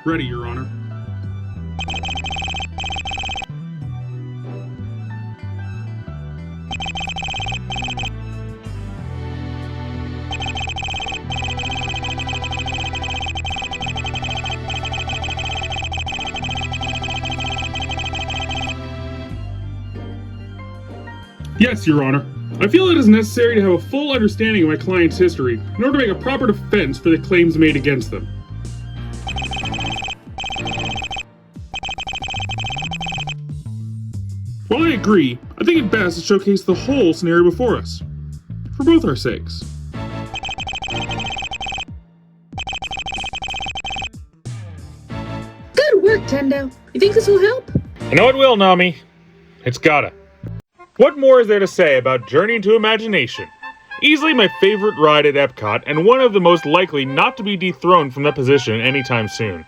Ready, Your Honor. Yes, Your Honor. I feel it is necessary to have a full understanding of my client's history in order to make a proper defense for the claims made against them. While I agree, I think it best to showcase the whole scenario before us, for both our sakes. Good work, Tendo. You think this will help? I know it will, Nami. It's gotta. What more is there to say about Journey into Imagination? Easily my favorite ride at Epcot, and one of the most likely not to be dethroned from that position anytime soon.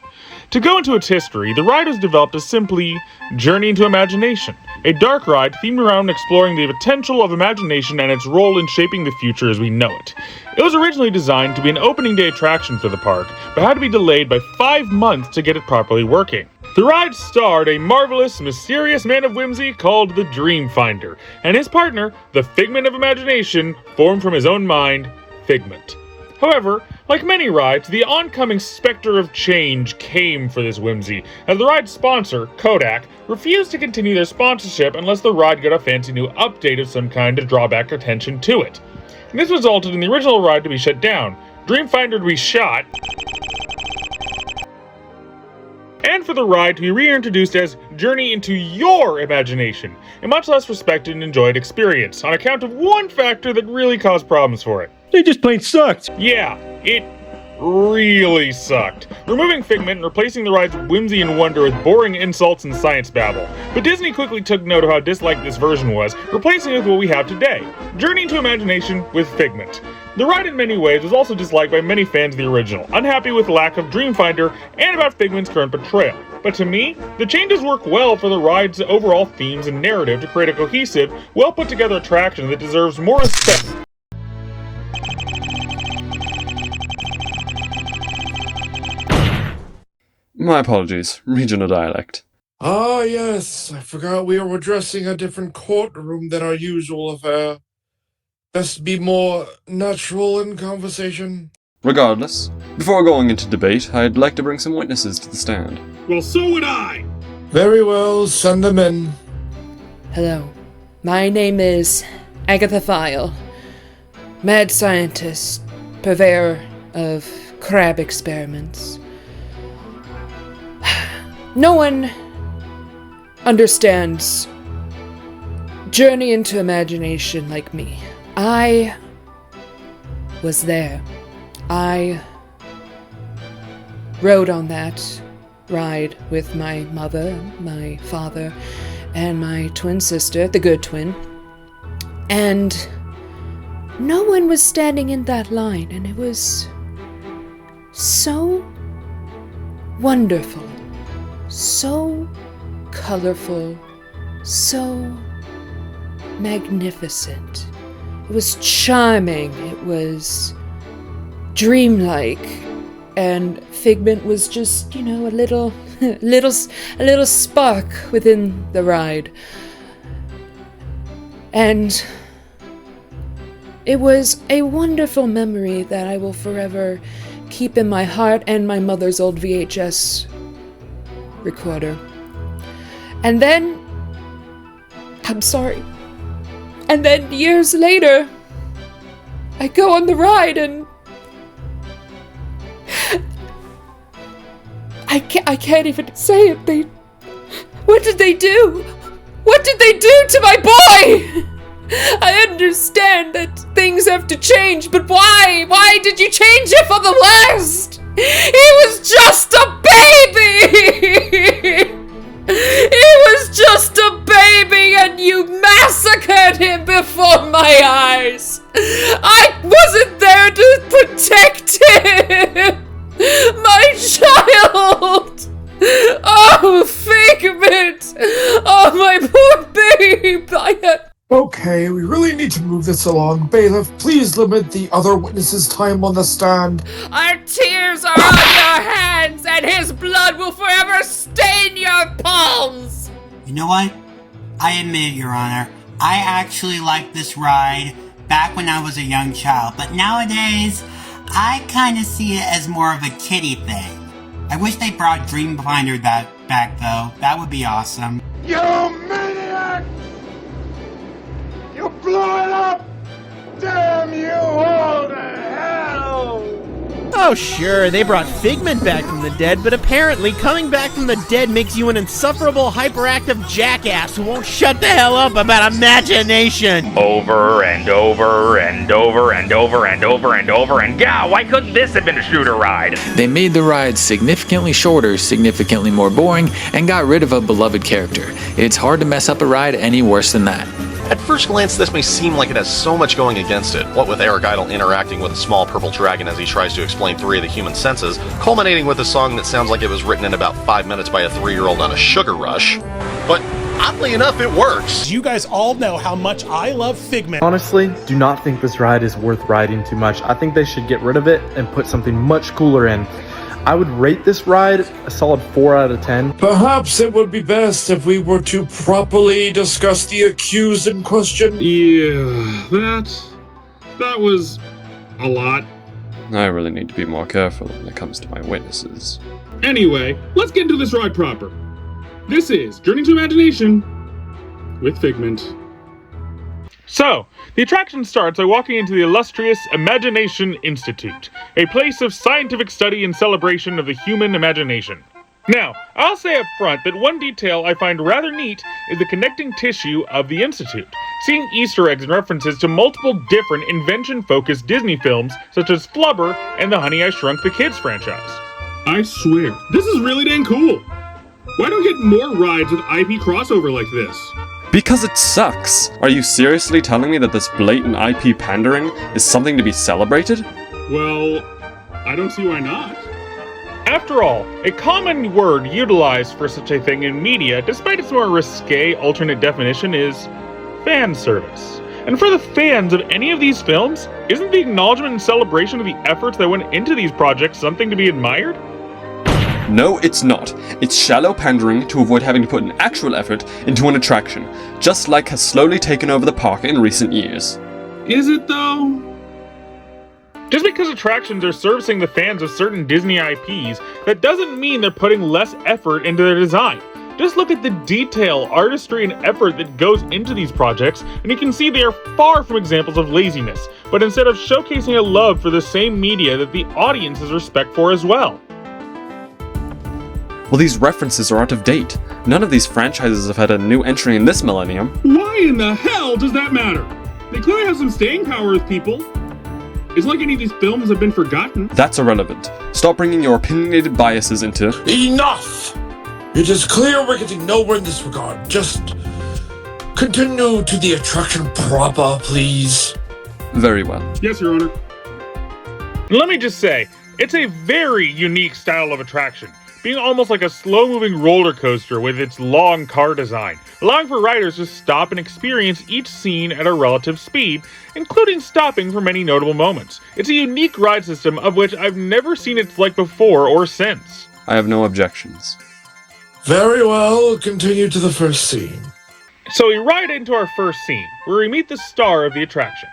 To go into its history, the ride was developed as simply Journey into Imagination, a dark ride themed around exploring the potential of imagination and its role in shaping the future as we know it. It was originally designed to be an opening day attraction for the park, but had to be delayed by 5 months to get it properly working. The ride starred a marvelous, mysterious man of whimsy called the Dream Finder, and his partner, the Figment of Imagination, formed from his own mind, Figment. However, like many rides, the oncoming specter of change came for this whimsy, as the ride's sponsor, Kodak, refused to continue their sponsorship unless the ride got a fancy new update of some kind to draw back attention to it. And this resulted in the original ride to be shut down, Dreamfinder to be shot, and for the ride to be reintroduced as Journey into Your Imagination, a much less respected and enjoyed experience, on account of one factor that really caused problems for it. They just plain sucked. Yeah, it really sucked. Removing Figment and replacing the ride's whimsy and wonder with boring insults and science babble. But Disney quickly took note of how disliked this version was, replacing it with what we have today, Journey into Imagination with Figment. The ride in many ways was also disliked by many fans of the original, unhappy with the lack of Dreamfinder and about Figment's current portrayal. But to me, the changes work well for the ride's overall themes and narrative to create a cohesive, well put together attraction that deserves more respect. My apologies, regional dialect. Ah, yes, I forgot we are addressing a different courtroom than our usual affair. Best be more natural in conversation. Regardless, before going into debate, I'd like to bring some witnesses to the stand. Well, so would I! Very well, send them in. Hello, my name is Agatha File, mad scientist, purveyor of crab experiments. No one understands Journey into Imagination like me. I was there. I rode on that ride with my mother, my father, and my twin sister, the good twin. And no one was standing in that line, and it was so wonderful, so colorful, so magnificent. It was charming, it was dreamlike, and Figment was just, a little spark within the ride. And it was a wonderful memory that I will forever keep in my heart and my mother's old VHS recorder. And then, I'm sorry. And then years later, I go on the ride and I can't even say it. What did they do? What did they do to my boy? I understand that things have to change, but why? Why did you change it for the worst? He was just a baby! He was just a baby and you massacred him before my eyes! I wasn't there to protect him! My child! Oh, Figment! Oh, my poor babe! Okay, we really need to move this along. Bailiff, please limit the other witnesses' time on the stand. Our tears are on your hands, and his blood know what? I admit it, Your Honor. I actually liked this ride back when I was a young child, but nowadays, I kind of see it as more of a kiddie thing. I wish they brought Dreamfinder back, though. That would be awesome. You maniac! You blew it up! Damn you all to hell! Oh sure, they brought Figment back from the dead, but apparently coming back from the dead makes you an insufferable, hyperactive jackass who won't shut the hell up about imagination! Over and over and over and over and over and over and God, why couldn't this have been a shooter ride? They made the ride significantly shorter, significantly more boring, and got rid of a beloved character. It's hard to mess up a ride any worse than that. At first glance, this may seem like it has so much going against it, what with Eric Idle interacting with a small purple dragon as he tries to explain 3 of the human senses, culminating with a song that sounds like it was written in about 5 minutes by a 3-year-old on a sugar rush. But oddly enough, it works. You guys all know how much I love Figment. Honestly, do not think this ride is worth riding too much. I think they should get rid of it and put something much cooler in. I would rate this ride a solid 4 out of 10. Perhaps it would be best if we were to properly discuss the accused in question. Yeah, that was a lot. I really need to be more careful when it comes to my witnesses. Anyway, let's get into this ride proper. This is Journey to Imagination with Figment. So, the attraction starts by walking into the illustrious Imagination Institute, a place of scientific study and celebration of the human imagination. Now, I'll say up front that one detail I find rather neat is the connecting tissue of the Institute, seeing Easter eggs and references to multiple different invention-focused Disney films, such as Flubber and the Honey, I Shrunk the Kids franchise. I swear, this is really dang cool. Why don't we get more rides with IP crossover like this? Because it sucks! Are you seriously telling me that this blatant IP pandering is something to be celebrated? Well, I don't see why not. After all, a common word utilized for such a thing in media, despite its more risque alternate definition, is fan service. And for the fans of any of these films, isn't the acknowledgement and celebration of the efforts that went into these projects something to be admired? No, it's not. It's shallow pandering to avoid having to put an actual effort into an attraction, just like has slowly taken over the park in recent years. Is it though? Just because attractions are servicing the fans of certain Disney IPs, that doesn't mean they're putting less effort into their design. Just look at the detail, artistry, and effort that goes into these projects, and you can see they are far from examples of laziness, but instead of showcasing a love for the same media that the audience has respect for as well. Well, these references are out of date. None of these franchises have had a new entry in this millennium. Why in the hell does that matter? They clearly have some staying power with people. It's like any of these films have been forgotten. That's irrelevant. Stop bringing your opinionated biases into... Enough! It is clear we're getting nowhere in this regard. Just continue to the attraction proper, please. Very well. Yes, Your Honor. Let me just say, it's a very unique style of attraction, being almost like a slow-moving roller coaster with its long car design, allowing for riders to stop and experience each scene at a relative speed, including stopping for many notable moments. It's a unique ride system of which I've never seen its like before or since. I have no objections. Very well, continue to the first scene. So we ride into our first scene, where we meet the star of the attraction,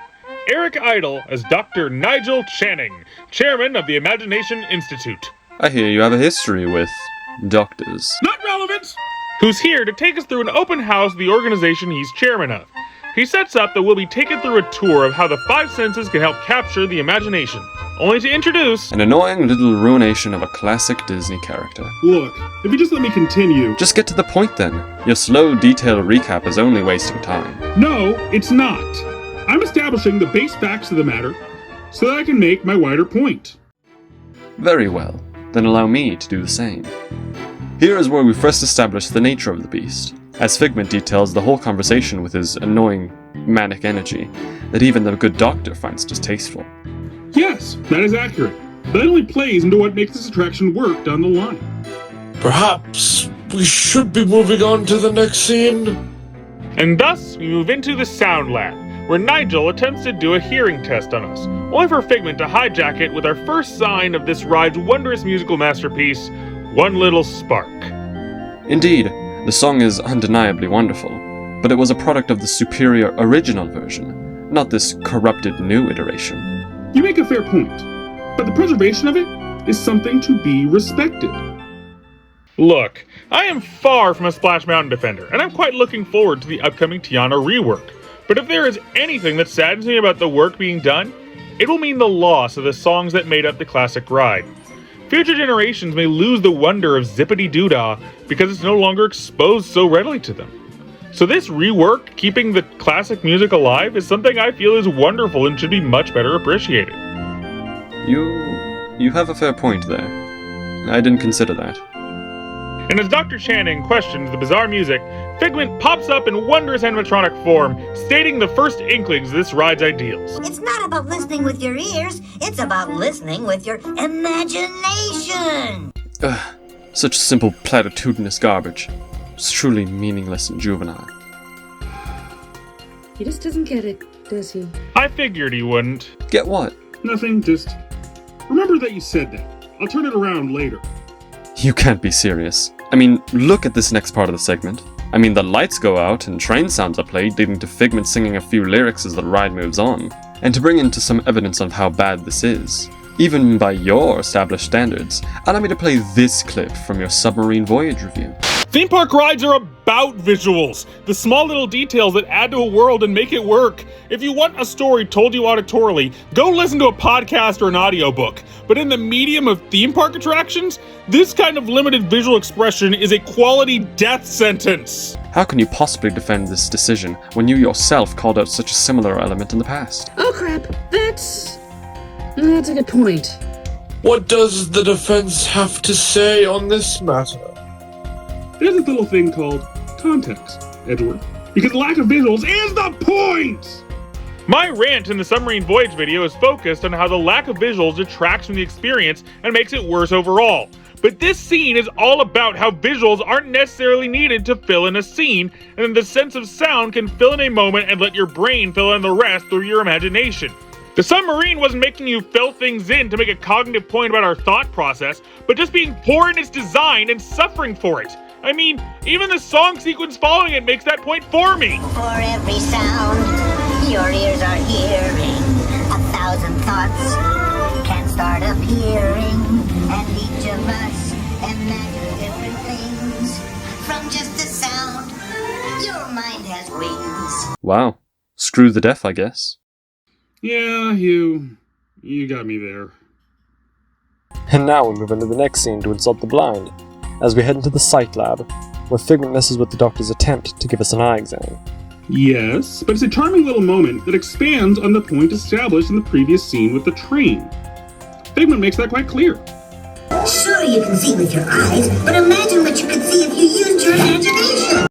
Eric Idle as Dr. Nigel Channing, chairman of the Imagination Institute. I hear you have a history with... doctors. Not relevant! Who's here to take us through an open house of the organization he's chairman of. He sets up that we'll be taken through a tour of how the 5 senses can help capture the imagination, only to introduce... an annoying little ruination of a classic Disney character. Look, if you just let me continue... Just get to the point then. Your slow, detailed recap is only wasting time. No, it's not. I'm establishing the base facts of the matter so that I can make my wider point. Very well. Then allow me to do the same. Here is where we first establish the nature of the beast, as Figment details the whole conversation with his annoying, manic energy that even the good doctor finds distasteful. Yes, that is accurate. That only plays into what makes this attraction work down the line. Perhaps we should be moving on to the next scene. And thus, we move into the Sound Lab, where Nigel attempts to do a hearing test on us, only for Figment to hijack it with our first sign of this ride's wondrous musical masterpiece, One Little Spark. Indeed, The song is undeniably wonderful, but it was a product of the superior original version, not this corrupted new iteration. You make a fair point, but the preservation of it is something to be respected. Look, I am far from a Splash Mountain defender, and I'm quite looking forward to the upcoming Tiana rework. But if there is anything that saddens me about the work being done, it will mean the loss of the songs that made up the classic ride. Future generations may lose the wonder of Zippity Doodah because it's no longer exposed so readily to them. So this rework, keeping the classic music alive, is something I feel is wonderful and should be much better appreciated. You have a fair point there. I didn't consider that. And as Dr. Channing questions the bizarre music, Figment pops up in wondrous animatronic form, stating the first inklings of this ride's ideals. It's not about listening with your ears, it's about listening with your imagination! Ugh, such simple platitudinous garbage. It's truly meaningless and juvenile. He just doesn't get it, does he? I figured he wouldn't. Get what? Nothing, just remember that you said that. I'll turn it around later. You can't be serious. I mean, look at this next part of the segment. I mean, the lights go out and train sounds are played, leading to Figment singing a few lyrics as the ride moves on. And to bring into some evidence of how bad this is, even by your established standards, allow me to play this clip from your Submarine Voyage review. Theme park rides are about visuals, the small little details that add to a world and make it work. If you want a story told you auditorily, go listen to a podcast or an audiobook. But in the medium of theme park attractions, this kind of limited visual expression is a quality death sentence. How can you possibly defend this decision when you yourself called out such a similar element in the past? Oh crap, that's a good point. What does the defense have to say on this matter? There's this little thing called context, Edgeworth. Because lack of visuals is the point! My rant in the Submarine Voyage video is focused on how the lack of visuals detracts from the experience and makes it worse overall. But this scene is all about how visuals aren't necessarily needed to fill in a scene, and the sense of sound can fill in a moment and let your brain fill in the rest through your imagination. The submarine wasn't making you fill things in to make a cognitive point about our thought process, but just being poor in its design and suffering for it. I mean, even the song sequence following it makes that point for me. For every sound your ears are hearing, 1,000 thoughts can start appearing, and each of us imagine different things. From just a sound, your mind has wings. Wow. Screw the deaf, I guess. Yeah, you got me there. And now we move into the next scene to insult the blind, as we head into the sight lab, where Figment messes with the doctor's attempt to give us an eye exam. Yes, but it's a charming little moment that expands on the point established in the previous scene with the train. Figment makes that quite clear. Sure, you can see with your eyes, but imagine what you could see if you used your imagination.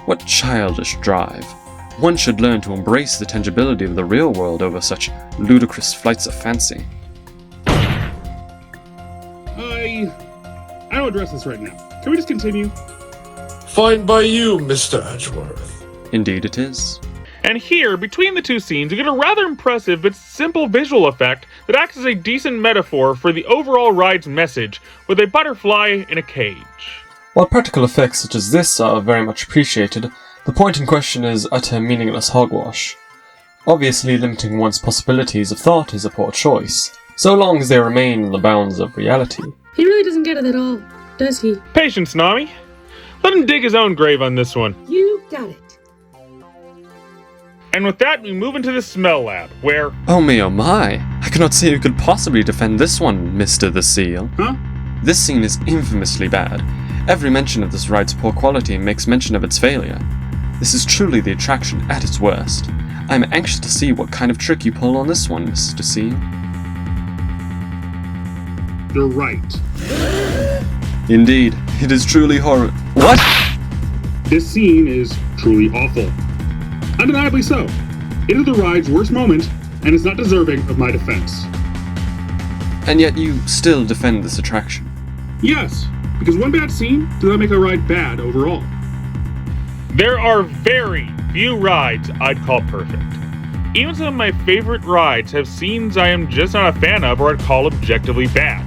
What childish drive. One should learn to embrace the tangibility of the real world over such ludicrous flights of fancy. I don't address this right now. Can we just continue? Fine by you, Mr. Edgeworth. Indeed it is. And here, between the two scenes, you get a rather impressive but simple visual effect that acts as a decent metaphor for the overall ride's message, with a butterfly in a cage. While practical effects such as this are very much appreciated, the point in question is utter meaningless hogwash. Obviously, limiting one's possibilities of thought is a poor choice, so long as they remain in the bounds of reality. He really doesn't get it at all, does he? Patience, Nami. Let him dig his own grave on this one. You got it. And with that, we move into the smell lab, where... Oh me, oh my! I cannot see who could possibly defend this one, Mr. the Seal. Huh? This scene is infamously bad. Every mention of this ride's poor quality makes mention of its failure. This is truly the attraction at its worst. I'm anxious to see what kind of trick you pull on this one, Mr. Seal. You're right. Indeed, it is truly horror. What? This scene is truly awful. Undeniably so. It is the ride's worst moment, and it's not deserving of my defense. And yet you still defend this attraction. Yes, because one bad scene does not make a ride bad overall. There are very few rides I'd call perfect. Even some of my favorite rides have scenes I am just not a fan of or I'd call objectively bad.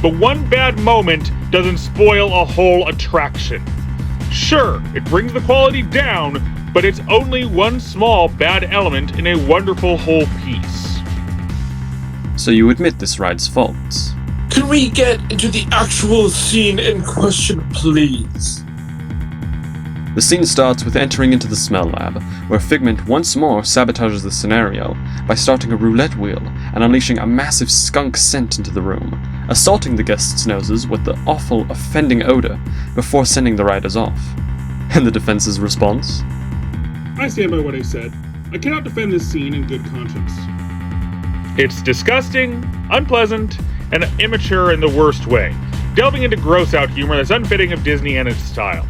But one bad moment doesn't spoil a whole attraction. Sure, it brings the quality down, but it's only one small bad element in a wonderful whole piece. So you admit this ride's faults? Can we get into the actual scene in question, please? The scene starts with entering into the smell lab, where Figment once more sabotages the scenario by starting a roulette wheel and unleashing a massive skunk scent into the room, assaulting the guests' noses with the awful, offending odor before sending the riders off. And the defense's response? I stand by what I said. I cannot defend this scene in good conscience. It's disgusting, unpleasant, and immature in the worst way, delving into gross-out humor that's unfitting of Disney and its style.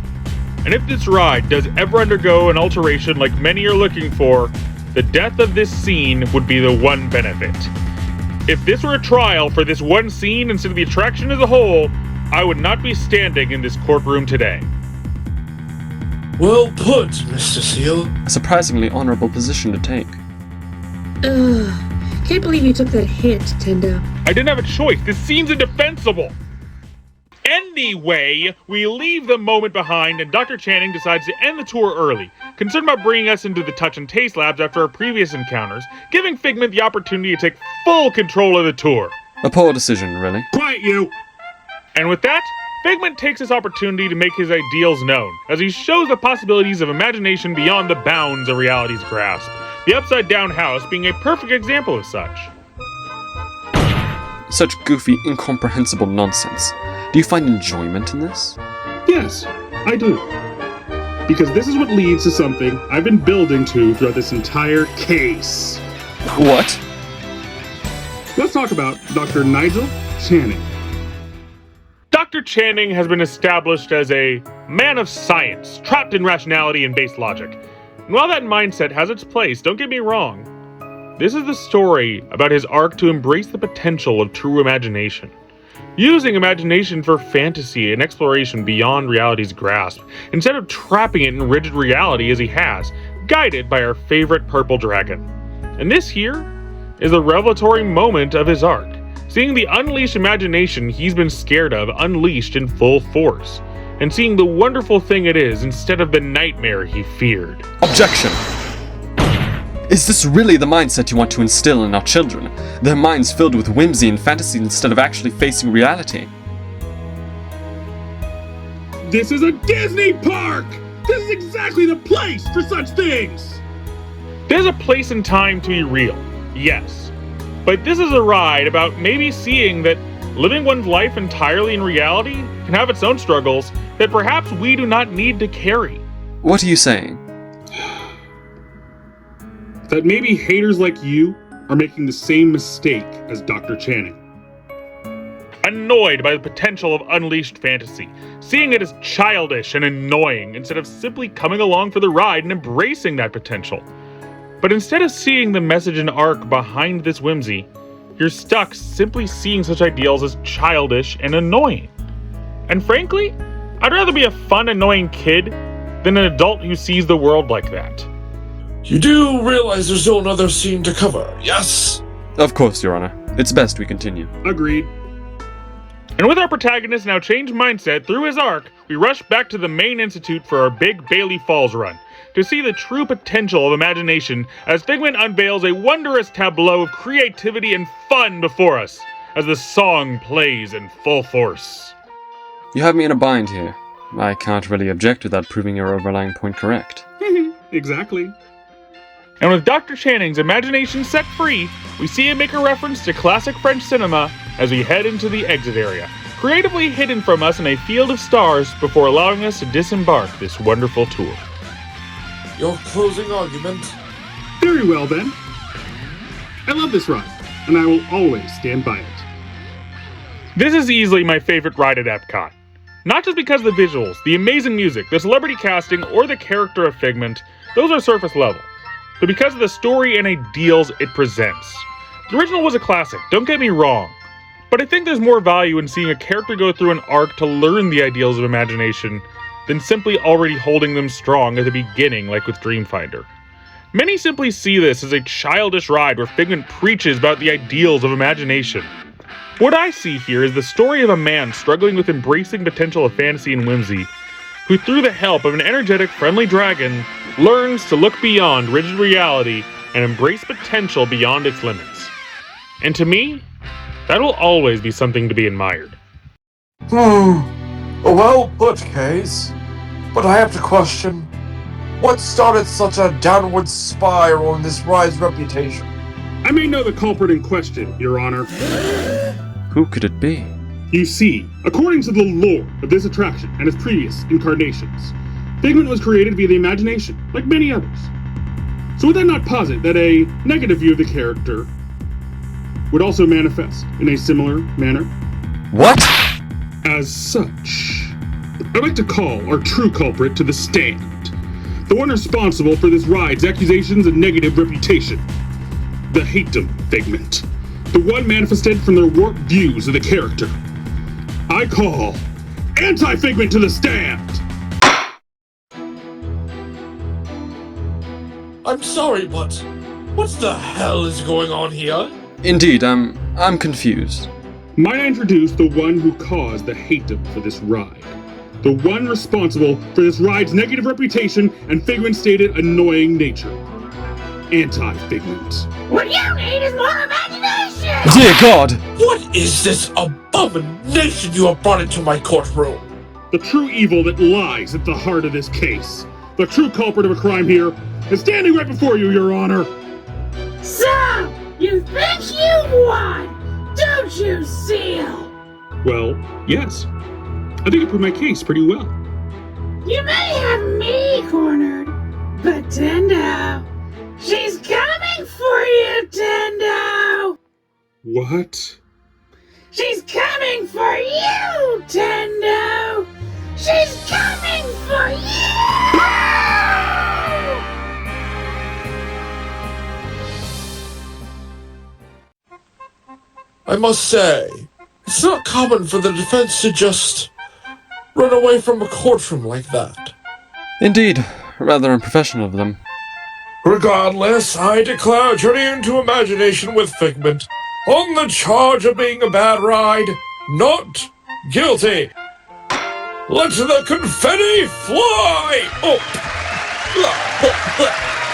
And if this ride does ever undergo an alteration like many are looking for, the death of this scene would be the one benefit. If this were a trial for this one scene instead of the attraction as a whole, I would not be standing in this courtroom today. Well put, Mr. Seal. A surprisingly honorable position to take. Can't believe you took that hit, Tendo. I didn't have a choice. This scene's indefensible. Anyway, we leave the moment behind and Dr. Channing decides to end the tour early, concerned about bringing us into the touch and taste labs after our previous encounters, giving Figment the opportunity to take full control of the tour. A poor decision, really. Quiet, you! And with that, Figment takes this opportunity to make his ideals known, as he shows the possibilities of imagination beyond the bounds of reality's grasp, the upside-down house being a perfect example of such. Such goofy, incomprehensible nonsense. Do you find enjoyment in this? Yes, I do. Because this is what leads to something I've been building to throughout this entire case. What? Let's talk about Dr. Nigel Channing. Dr. Channing has been established as a man of science, trapped in rationality and base logic. And while that mindset has its place, don't get me wrong, this is the story about his arc to embrace the potential of true imagination. Using imagination for fantasy and exploration beyond reality's grasp, instead of trapping it in rigid reality as he has, guided by our favorite purple dragon. And this here is a revelatory moment of his arc, seeing the unleashed imagination he's been scared of unleashed in full force, and seeing the wonderful thing it is instead of the nightmare he feared. Objection! Is this really the mindset you want to instill in our children? Their minds filled with whimsy and fantasy instead of actually facing reality? This is a Disney park! This is exactly the place for such things! There's a place and time to be real, yes. But this is a ride about maybe seeing that living one's life entirely in reality can have its own struggles that perhaps we do not need to carry. What are you saying? That maybe haters like you are making the same mistake as Dr. Channing. Annoyed by the potential of unleashed fantasy, seeing it as childish and annoying instead of simply coming along for the ride and embracing that potential. But instead of seeing the message and arc behind this whimsy, you're stuck simply seeing such ideals as childish and annoying. And frankly, I'd rather be a fun, annoying kid than an adult who sees the world like that. You do realize there's no other scene to cover, yes? Of course, Your Honor. It's best we continue. Agreed. And with our protagonist now changed mindset through his arc, we rush back to the main institute for our big Bailey Falls run, to see the true potential of imagination as Figment unveils a wondrous tableau of creativity and fun before us, as the song plays in full force. You have me in a bind here. I can't really object to that proving your overlying point correct. Exactly. And with Dr. Channing's imagination set free, we see him make a reference to classic French cinema as we head into the exit area, creatively hidden from us in a field of stars before allowing us to disembark this wonderful tour. Your closing argument? Very well then. I love this ride, and I will always stand by it. This is easily my favorite ride at Epcot. Not just because of the visuals, the amazing music, the celebrity casting, or the character of Figment, those are surface level, but because of the story and ideals it presents. The original was a classic, don't get me wrong, but I think there's more value in seeing a character go through an arc to learn the ideals of imagination than simply already holding them strong at the beginning like with Dreamfinder. Many simply see this as a childish ride where Figment preaches about the ideals of imagination. What I see here is the story of a man struggling with embracing potential of fantasy and whimsy, who through the help of an energetic, friendly dragon, learns to look beyond rigid reality and embrace potential beyond its limits. And to me, that will always be something to be admired. A well put case. But I have to question, what started such a downward spiral in this ride's reputation? I may know the culprit in question, Your Honor. Who could it be? You see, according to the lore of this attraction and its previous incarnations, Figment was created via the imagination, like many others. So would that not posit that a negative view of the character would also manifest in a similar manner? What? As such, I'd like to call our true culprit to the stand. The one responsible for this ride's accusations and negative reputation. The Hatem Figment. The one manifested from their warped views of the character. I call Anti-Figment to the stand! I'm sorry, but what the hell is going on here? Indeed, I'm confused. Might I introduce the one who caused the Hatem for this ride? The one responsible for this ride's negative reputation and Figment's stated annoying nature. Anti-Figment. What you need is more imagination! Dear God! What is this abomination you have brought into my courtroom? The true evil that lies at the heart of this case. The true culprit of a crime here is standing right before you, Your Honor. So, you think you won, don't you, Seal? Well, yes. I think I put my case pretty well. You may have me cornered, but Tendo, she's coming for you, Tendo! What? She's coming for you, Tendo! She's coming for you! I must say, it's not common for the defense to just run away from a courtroom like that. Indeed, rather unprofessional of them. Regardless, I declare Journey into Imagination with Figment on the charge of being a bad ride, not guilty. Let the confetti fly! Oh!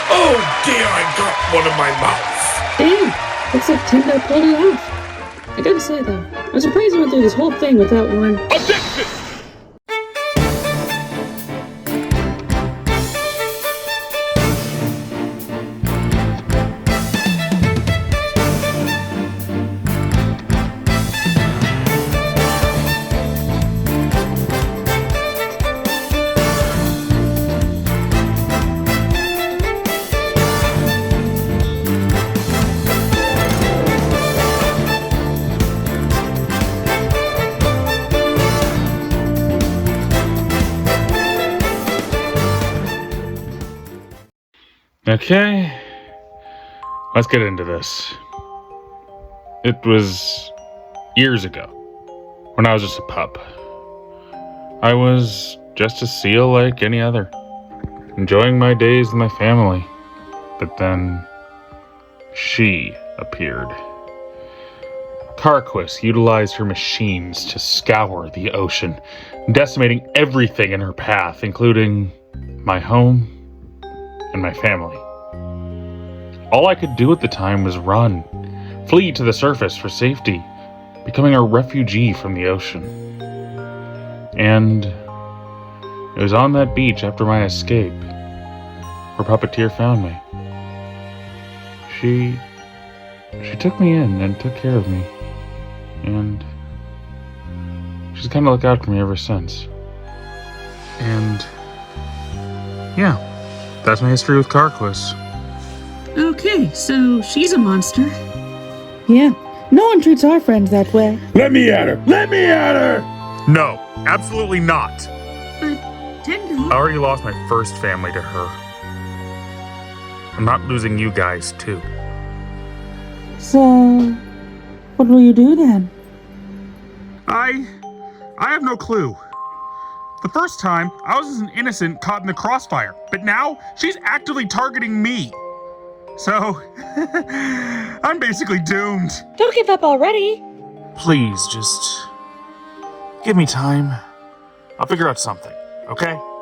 Oh dear, I got one in my mouth. Damn, looks like Tendo pulled it off. I gotta say though, I'm surprised he went through this whole thing without one. Objection! Okay, let's get into this. It was years ago, when I was just a pup. I was just a seal like any other, enjoying my days with my family. But then, she appeared. Carquis utilized her machines to scour the ocean, decimating everything in her path, including my home and my family. All I could do at the time was run, flee to the surface for safety, becoming a refugee from the ocean. And it was on that beach after my escape where Puppeteer found me. She took me in and took care of me, and she's kind of looked out for me ever since. And yeah, that's my history with Carquis. Okay, so she's a monster. Yeah, no one treats our friends that way. Let me at her! Let me at her! No, absolutely not. But Tendo... I already lost my first family to her. I'm not losing you guys, too. So, what will you do then? I have no clue. The first time, I was an innocent caught in the crossfire, but now she's actively targeting me. So, I'm basically doomed. Don't give up already. Please, just give me time. I'll figure out something. Okay?